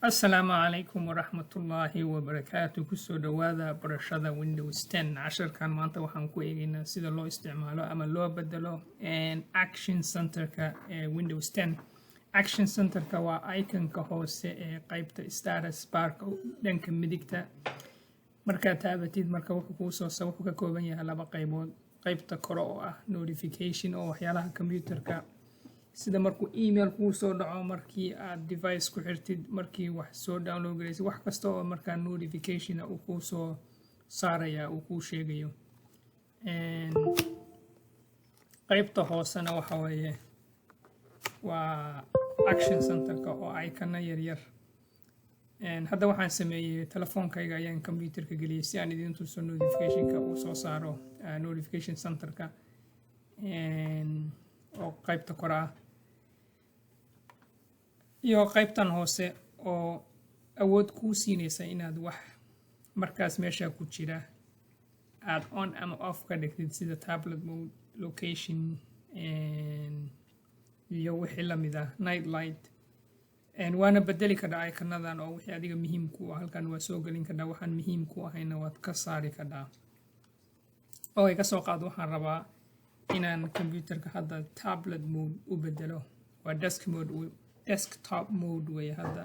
Assalamu-alaikum warahmatullahi wabarakatuh. Kusoo dhawaada barashada Windows 10. casharkan maanta waxaan ku eegaynaa sida loo isticmaalo ama loo bedelo Action Centerka ee Windows 10. Action Centerka waa iconka hoose ee qaybta status barka dhanka midigta. Markaad taabatid marka wuxuu ka kooban yahay laba qaybood. Qaybta kore oo ah notification oo waxyaalaha computerka sida markuu email kuu soo dhaco markii aad device ku xirtid markii wax soo download gareysid wax kasta oo markaa notification uu kuu soo saaraya uu kuu sheegayo. qaybta hoosena waxa weeye waa Action Centerka oo icon yar hadda waxaan sameeyay telefoonkayga ayaan computerka geliyay si aan idin tuso notificationka uu soo saaro notification centerka oo qaybta kore ah iyo qaybtan hoose oo awood kuu siinaysa inaad wax markaas meesha ku jira aad on ama off ka dhigtid sida tablet mode, location iyo wixii la mid ah night light waana bedeli kartaa icon-nadan oo wixii adiga muhiim ku ah halkan waa soo gelin kartaa waxaan muhiim ku ahayna waad ka saari kartaa. oo ay ka soo qaado waxaan rabaa inaan computerka hadda tablet mode u bedelo waa desktop mode way hadda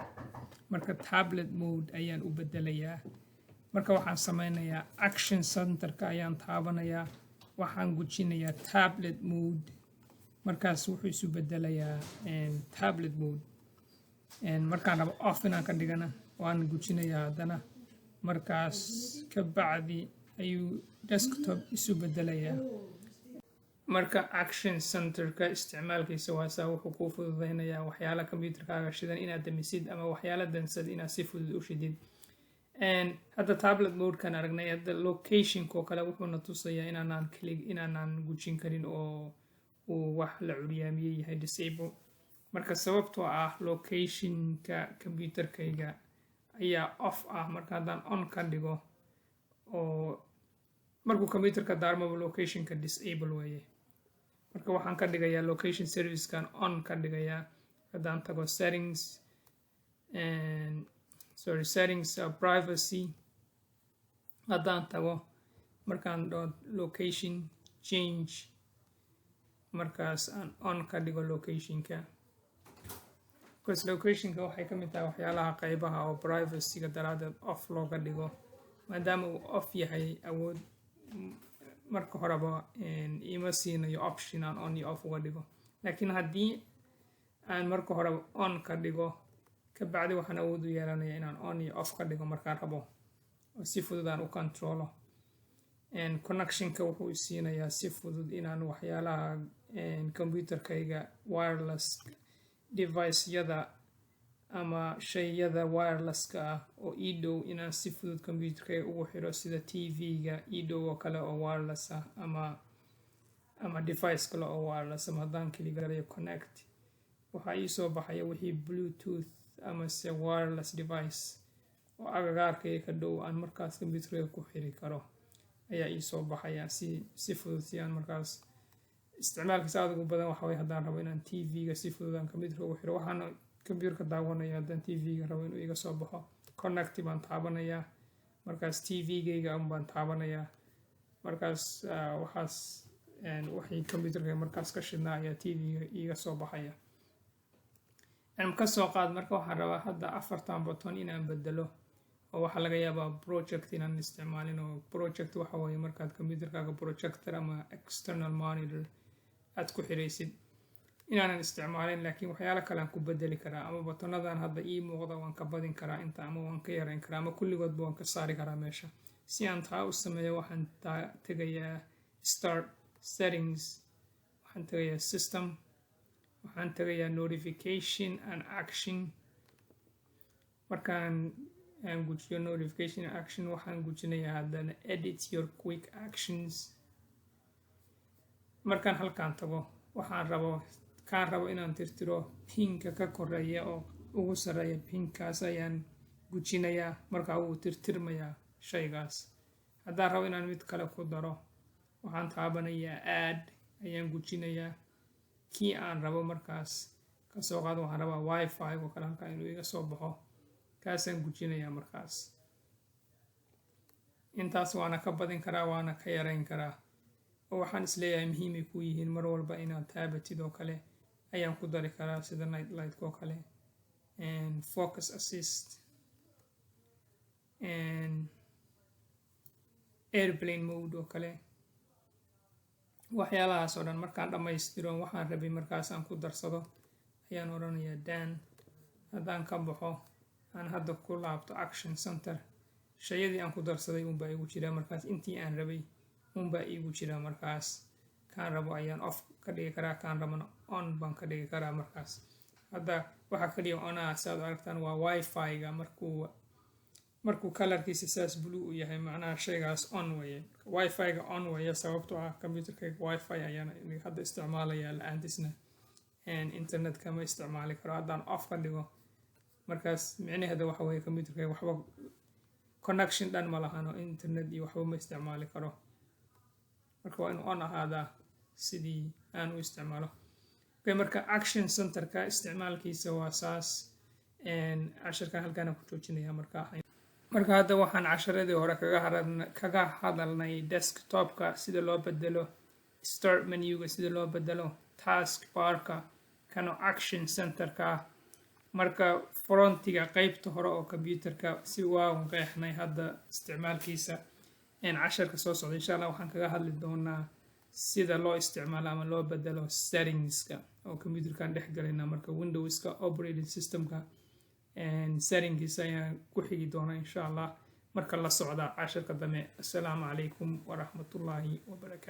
marka tablet mode ayaan u bedelayaa marka waxaan sameynayaa Action Centerka ayaan taabanayaa waxaan gujinayaa tablet mode markaas wuxuu isu bedelayaa tablet mode markaan rabo off inaan ka dhigana waan gujinayaa haddana markaas ka bacdi ayuu desktop isu bedelayaa. marka Action Centerka isticmaalkiisa waa saa wuxuu kuu fududeynayaa waxyaala computerkaaga shidan inaad damisid ama waxyaala dansad inaad si fudud u shidid. hadda tablet mode-kan aragnay hadda location-ko kale wuxuuna tusayaa inaanaan gujin karin oo uu wax la curyaamiyey yahay disable. marka sababtoo ah location-ka computerkayga ayaa off ah marka haddaan on ka dhigo oo markuu computerka daarmaba location-ka disable weeye marka waxaan ka dhigayaa location service-kan on ka dhigayaa haddaan tago settings privacy haddaan tago markaan dho location change markaas aan on ka dhigo location-ka because location-ka waxay ka mid tahay waxyaalaha qaybaha oo privacy-ga daraadeed off looga dhigo maadaama uu off yahay awood marka horeba ima siinayo option aan on iyo off uga dhigo laakiin haddii aan marka horeba on ka dhigo ka bacdi waxaan awood u yeelanayaa inaan on iyo off ka dhigo markaan rabo oo si fudud aan u controlo. connection-ka wuxuu siinayaa si fudud inaan waxyaalaha computerkayga wireless device-yada ama shayada wireless-ka ah oo ii dhow inaan si fudud computerkayga ugu xiro sida TV-ga ii dhow oo kale oo wireless ah ama device kale oo wireless ama haddaan kili galayo connect waxaa ii soo baxaya wixii bluetooth ama se wireless device oo agagaarkayga ka dhow aan markaas computerkayga ku xiri karo ayaa ii soo baxaya si fudud si aan markaas isticmaalkiisa aad ugu badan waxa way haddaan rabo inaan TV-ga si fudud aan computerka ugu xiro waxaan computerka daawanaya haddaan TV-ga rabo inuu iga soo baxo connect baan taabanayaa markaas TV-gayga baan taabanayaa markaas waxaas wixii computerka markaas ka shidnaa ayaa TV-ga iga soo baxaya. ka soo qaad marka waxaan rabaa hadda 4 button inaan bedelo oo waxaa laga yaabaa project inaan isticmaalin oo project waxa weeye markaad computerkaaga projector ama external monitor aad ku xiraysid inaanan isticmaalin laakiin waxyaalo kale aan ku bedeli karaa ama buttonadan hadda ii muuqda waan ka badin karaa inta ama waan ka yareyn karaa ama kulligoodba waan ka saari karaa meesha. si aan taa u sameeyo waxaan tegayaa start settings waxaan tegayaa system waxaan tegayaa notification and action markaan aan gujiyo notification and action waxaan gujinayaa haddana edit your quick actions markaan halkaan tago waxaan rabo inaan tirtiro pinka ka koreeya oo ugu sareeya pinkaas ayaan gujinayaa markaa uu tirtirmayaa shaygaas. haddaan rabo inaan mid kale ku daro waxaan taabanayaa add ayaan gujinayaa kii aan rabo markaas ka soo qaado waxaan rabaa wifi oo kale halkaa inuu iga soo baxo kaasaan gujinayaa markaas intaas waana ka badin karaa waana ka yarayn karaa oo waxaan isleeyahay muhiimay ku yihiin mar walba inaad taabatid oo kale ayaan ku dari karaa sida night light oo kale and focus assist and airplane mode oo kale waxyaalahaas oo dhan markaan dhammaystiro waxaan rabay markaas aan ku darsado ayaan oranayaa dan haddaan ka baxo aan hadda ku laabto action center shayadii aan ku darsaday unbaa igu jira markaas intii aan rabay unbaa igu jira markaas kaan rabo ayaan off ka dhigi karaa kaan rabana on baan ka dhigi karaa markaas hadda waxa kaliya onaa saad aragtaan waa wifi-ga markuu colorkiisa saas blue u yahay macnaha shaygaas on waye wifi-ga on waye sababtoo ah computerkayga wifi ayaan hadda isticmaalayaa la-aantisna internet kama isticmaali karo haddaan off ka dhigo markaas micnaheeda waxa weeye computerkayga waxba connection dhan ma lahano internet iyo waxba ma isticmaali karo marka waa inuu on ahaadaa sidii aan u isticmaalo okay marka action centerka isticmaalkiisa waa saas casharkan halkaana ku joojinaya marka hadda waxaan casharadii hore kaga hadalnay desktopka sida loo bedelo start menuga sida loo bedelo task barka kano action centerka marka frontiga qaybta hore oo computerka si waan qeexnay hadda isticmaalkiisa casharka soo socda insha Allah waxaan kaga hadli doonaa sida loo isticmaalo ama loo bedelo settingska oo computerkan dhex galayna marka windowska operating systemka settingkiisa ayaan ku xigi doonaa insha Allah marka la socda casharka dambe. Assalaamu calaykum waraxmatullaahi wabarakaatu.